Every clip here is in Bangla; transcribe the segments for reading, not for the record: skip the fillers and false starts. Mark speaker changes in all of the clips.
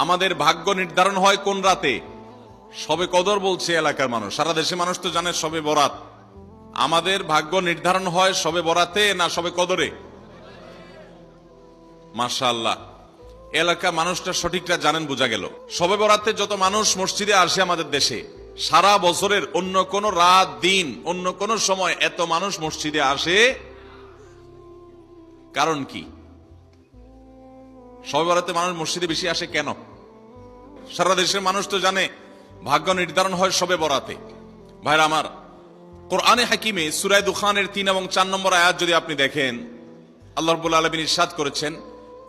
Speaker 1: আমাদের ভাগ্য নির্ধারণ হয় কোন রাতে? শবে কদর বলছে এলাকার মানুষ, সারা দেশে মানুষ তো জানে শবে বরাত। আমাদের ভাগ্য নির্ধারণ হয় শবে বরাতে না শবে কদরে? মাশাআল্লাহ, এলাকার মানুষটা সঠিকটা জানেন, বোঝা গেল। শবে বরাতে যত মানুষ মসজিদে আসে আমাদের দেশে, সারা বছরের অন্য কোন রাত দিন অন্য কোন সময় এত মানুষ মসজিদে আসে, কারণ কি? শবে বরাতে মানুষ মসজিদে বেশি আসে কেন? সারা দেশের মানুষ তো জানে ভাগ্য নির্ধারণ হয় শবে বরাতে। ভাইরা আমার, কোরআনে হাকিমে সূরা দুখানের 3 এবং 4 নম্বর আয়াত যদি আপনি দেখেন, আল্লাহ রাব্বুল আলামিন ইরশাদ করেছেন,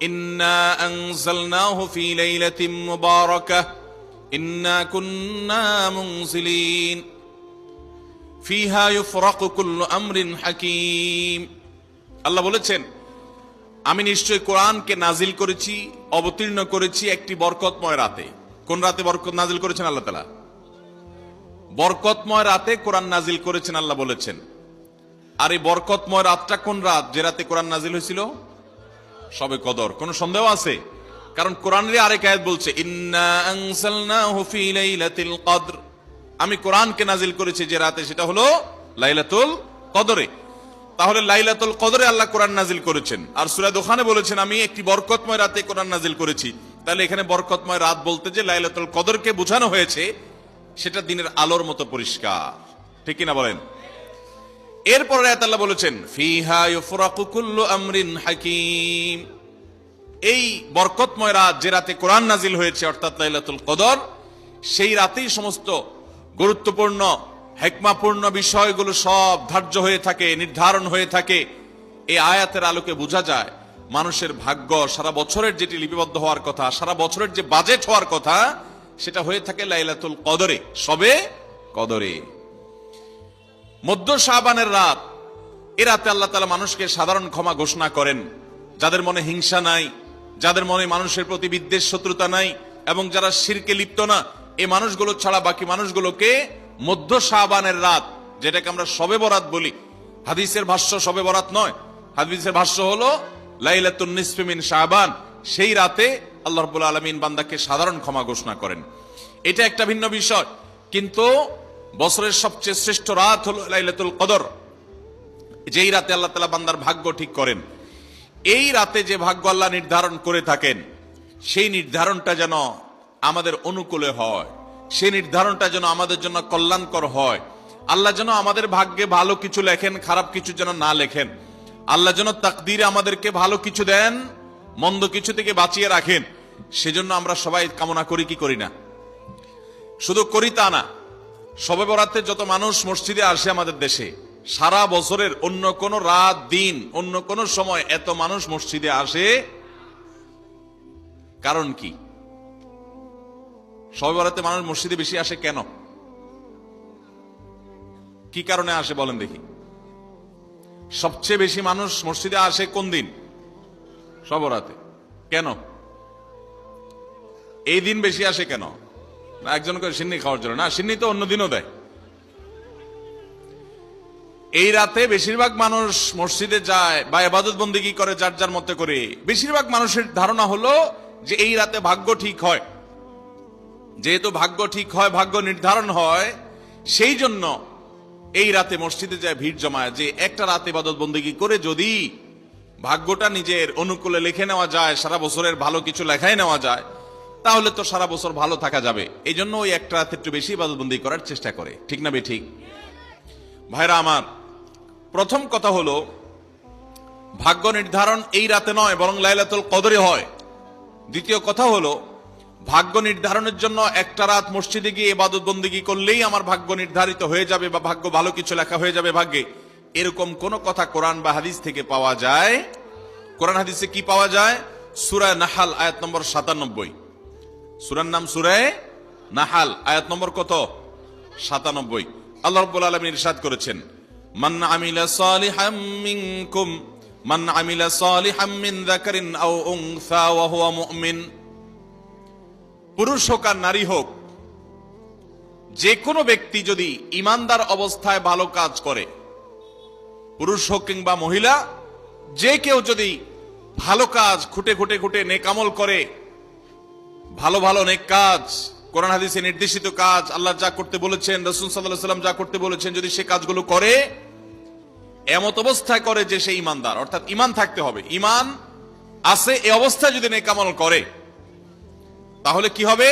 Speaker 1: ইন্না আনজালনাহু ফি লাইলাতিন মুবারাকাহ ইন্না কুন্না মুনজিলিন ফিহা ইউফরাকু কুল্লু আমরিন হাকিম। আল্লাহ বলেছেন, আমি নিশ্চয় কোরআনকে নাজিল করেছি, অবতীর্ণ করেছি একটি বরকতময় রাতে। কোন রাতে বরকত নাজিল করেছেন আল্লাহ তাআলা? বরকতময় রাতে কোরআন নাজিল করেছেন আল্লাহ বলেছেন। আর এই বরকতময় রাতটা কোন রাত যে রাতে কোরআন নাজিল হয়েছিল? শবে কদর। কোন সন্দেহ আছে? কারণ কোরআনের আরেক আয়াত বলছে, ইন্না আনজালনাহু ফি লাইলাতিল কদর, আমি কোরআনকে নাজিল করেছি যে রাতে, সেটা হলো লাইলাতুল কদরে। তাহলে লাইলাতুল কদরে আল্লাহ কোরআন নাজিল করেছেন, আর সূরা দুখানে বলেছেন আমি একটি বরকতময় রাতে কোরআন নাজিল করেছি। তাহলে এখানে বরকতময় রাত বলতে যে লাইলাতুল কদরকে বোঝানো হয়েছে, সেটা দিনের আলোর মতো পরিষ্কার, ঠিক কিনা বলেন? এরপরে আয়াত আল্লাহ বলেছেন, ফিহা ইউফরাকু কুল্লু আমরিন হাকিম, এই বরকতময় রাত যে রাতে কোরআন নাজিল হয়েছে অর্থাৎ লাইলাতুল কদর, সেই রাতেই সমস্ত গুরুত্বপূর্ণ হিকমাপূর্ণ বিষয়গুলো সব ধার্য হয়ে থাকে, নির্ধারণ হয়ে থাকে। এই আয়াতের আলোকে বোঝা যায় মানুষের ভাগ্য সারা বছরের যেটি লিপিবদ্ধ হওয়ার কথা, সারা বছরের যে বাজেট হওয়ার কথা, সেটা হয়ে থাকে লাইলাতুল কদরে, শবে কদরে। মধ্য শাবানের রাত, এ রাতে আল্লাহ তাআলা মানুষকে সাধারণ ক্ষমা ঘোষণা করেন। যাদের মনে হিংসা নাই, যাদের মনে মানুষের প্রতি বিদ্বেষ শত্রুতা নাই, এবং যারা শিরকে লিপ্ত না, এই মানুষগুলো ছাড়া বাকি মানুষগুলোকে মধ্য শাবানের রাত, যেটাকে আমরা শবে বরাত বলি, হাদিসের ভাষ্য শবে বরাত নয়, হাদিসের ভাষ্য হলো লাইলাতুন নিসফি মিন শাবান, সেই রাতে আল্লাহ রাব্বুল আলামিন বান্দাকে সাধারণ ক্ষমা ঘোষণা করেন। এটা একটা ভিন্ন বিষয়, কিন্তু বছরের সবচেয়ে শ্রেষ্ঠ রাত হলো লাইলাতুল কদর, যেই রাতে আল্লাহ তাআলা বান্দার ভাগ্য ঠিক করেন। এই রাতে যে ভাগ্য আল্লাহ নির্ধারণ করে থাকেন, সেই নির্ধারণটা যেন আমাদের অনুকূলে হয়, সেই নির্ধারণটা যেন আমাদের জন্য কল্যাণকর হয়। আল্লাহ যেন আমাদের ভাগ্যে ভালো কিছু লেখেন, খারাপ কিছু যেন না লেখেন। আল্লাহ যেন তাকদীরে আমাদেরকে ভালো কিছু দেন, মন্দ কিছু থেকে বাঁচিয়ে রাখেন। সেজন্য আমরা সবাই কামনা করি কি করি না? শুধু করি তা না, শবে বরাতে যত মানুষ মসজিদে আসে আমাদের দেশে, সারা বছরের অন্য কোন রাত দিন অন্য কোন সময় এত মানুষ মসজিদে আসে, কারণ কি? শবে বরাতে মানুষ মসজিদে বেশি আসে কেন? কি কারণে আসে বলেন দেখি? সবচেয়ে বেশি মানুষ মসজিদে আসে কোন দিন? শবে বরাতে। কেন এই দিন বেশি আসে কেন? না একজন করে সিন্নি খাওয়ার জন্য? না, সিন্নি তো অন্য দিনও দেয়। এই রাতে বেশিরভাগ মানুষ মসজিদে যায় বা ইবাদত বন্দেগী করে যার যার মতো করে। বেশিরভাগ মানুষের ধারণা হলো যে এই রাতে ভাগ্য ঠিক হয়। যেহেতু ভাগ্য ঠিক হয়, ভাগ্য নির্ধারণ হয়, সেই জন্য এই রাতে মসজিদে যায়, ভিড় জমায়, যে একটা রাতে ইবাদত বন্দেগী করে যদি ভাগ্যটা নিজের অনুকূলে লিখে নেওয়া যায়, সারা বছরের ভালো কিছু লেখায় নেওয়া যায়, তাহলে তো সারা বছর ভালো থাকা যাবে। এই জন্য ওই একটা রাতে একটু বেশি ইবাদত বন্দেগী করার চেষ্টা করে, ঠিক না বেঠিক? ভাইরা আমার, প্রথম কথা হলো ভাগ্য নির্ধারণ এই রাতে নয়, বরং লাইলাতুল কদরে হয়। দ্বিতীয় কথা হলো ভাগ্য নির্ধারণের জন্য একটা রাত মসজিদে গিয়ে ইবাদত বন্দেগী করলেই আমার ভাগ্য নির্ধারিত হয়ে যাবে বা ভাগ্য ভালো কিছু লেখা হয়ে যাবে ভাগ্যে, এরকম কোন কথা কোরআন বা হাদিস থেকে পাওয়া যায়? কোরআন হাদিসে কি পাওয়া যায়? সূরা নাহাল আয়াত নম্বর 97। সূরার নাম সূরা নাহাল, আয়াত নম্বর কত? 97। আল্লাহ রাব্বুল আলামিন ইরশাদ করেছেন, মান আমিলা সালিহাম মিনকুম মান আমিলা সালিহাম মিন যাকারিন আও উনসা ওয়া হুয়া মুমিন, পুরুষ হোক আর নারী হোক, যে কোনো ব্যক্তি যদি ঈমানদার অবস্থায় ভালো কাজ করে, পুরুষ হোক কিংবা মহিলা, যে কেউ যদি ভালো কাজ খুঁটে খুঁটে খুঁটে নেক আমল করে, ভালো ভালো নেক কাজ, কোরআন হাদিসে নির্দেশিত কাজ, আল্লাহ যা করতে বলেছেন, রাসূল সাল্লাল্লাহু আলাইহি ওয়াসাল্লাম যা করতে বলেছেন, যদি সে কাজগুলো করে, এমত অবস্থায় করে যে সে ঈমানদার, অর্থাৎ ঈমান থাকতে হবে, ঈমান আছে এই অবস্থায় যদি নেক আমল করে, তাহলে কি হবে?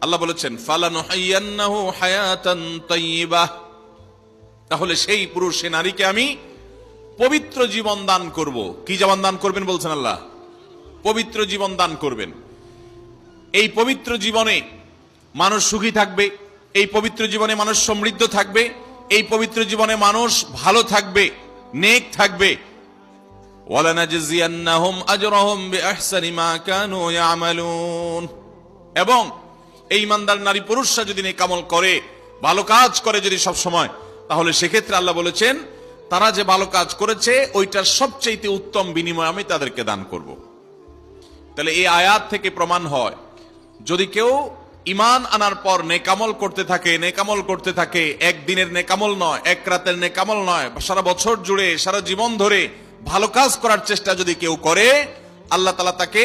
Speaker 1: আল্লাহ বলেছেন ফালানুহাইয়ান্নাহু হায়াতান তাইয়্যিবাহ, তাহলে সেই পুরুষ সে নারীকে আমি পবিত্র জীবন দান করব। কি জীবন দান করবেন বলছেন আল্লাহ? পবিত্র জীবন দান করবেন। এই পবিত্র জীবনে মানুষ সুখী থাকবে, এই পবিত্র জীবনে মানুষ সমৃদ্ধ থাকবে, এই পবিত্র জীবনে মানুষ ভালো থাকবে, নেক থাকবে। ওয়ালানাজজিয়ান্নাহুম আজরাহুম বিআহসানি মা কানু ইয়ামালুন, এবং এই ইমানদার নারী পুরুষরা যদি নেক আমল করে, ভালো কাজ করে যদি সব সময়, তাহলে সেক্ষেত্রে আল্লাহ বলেছেন তারা যে ভালো কাজ করেছে ওইটার সবচেয়ে উত্তম বিনিময় আমি তাদেরকে দান করব। তাহলে এই আয়াত থেকে প্রমাণ হয়, যদি কেউ ঈমান আনার পর নেকামল করতে থাকে, নেকামল করতে থাকে, একদিনের নেকামল নয়, এক রাতের নেকামল নয়, সারা বছর জুড়ে, সারা জীবন ধরে ভালো কাজ করার চেষ্টা যদি কেউ করে, আল্লাহ তাআলা তাকে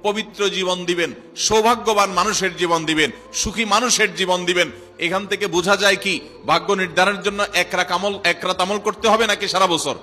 Speaker 1: পবিত্র জীবন দিবেন, সৌভাগ্যবান মানুষের জীবন দিবেন, সুখী মানুষের জীবন দিবেন। এখান থেকে বোঝা যায় কি, ভাগ্য নির্ধারণের জন্য এক রাত আমল করতে হবে নাকি সারা বছর?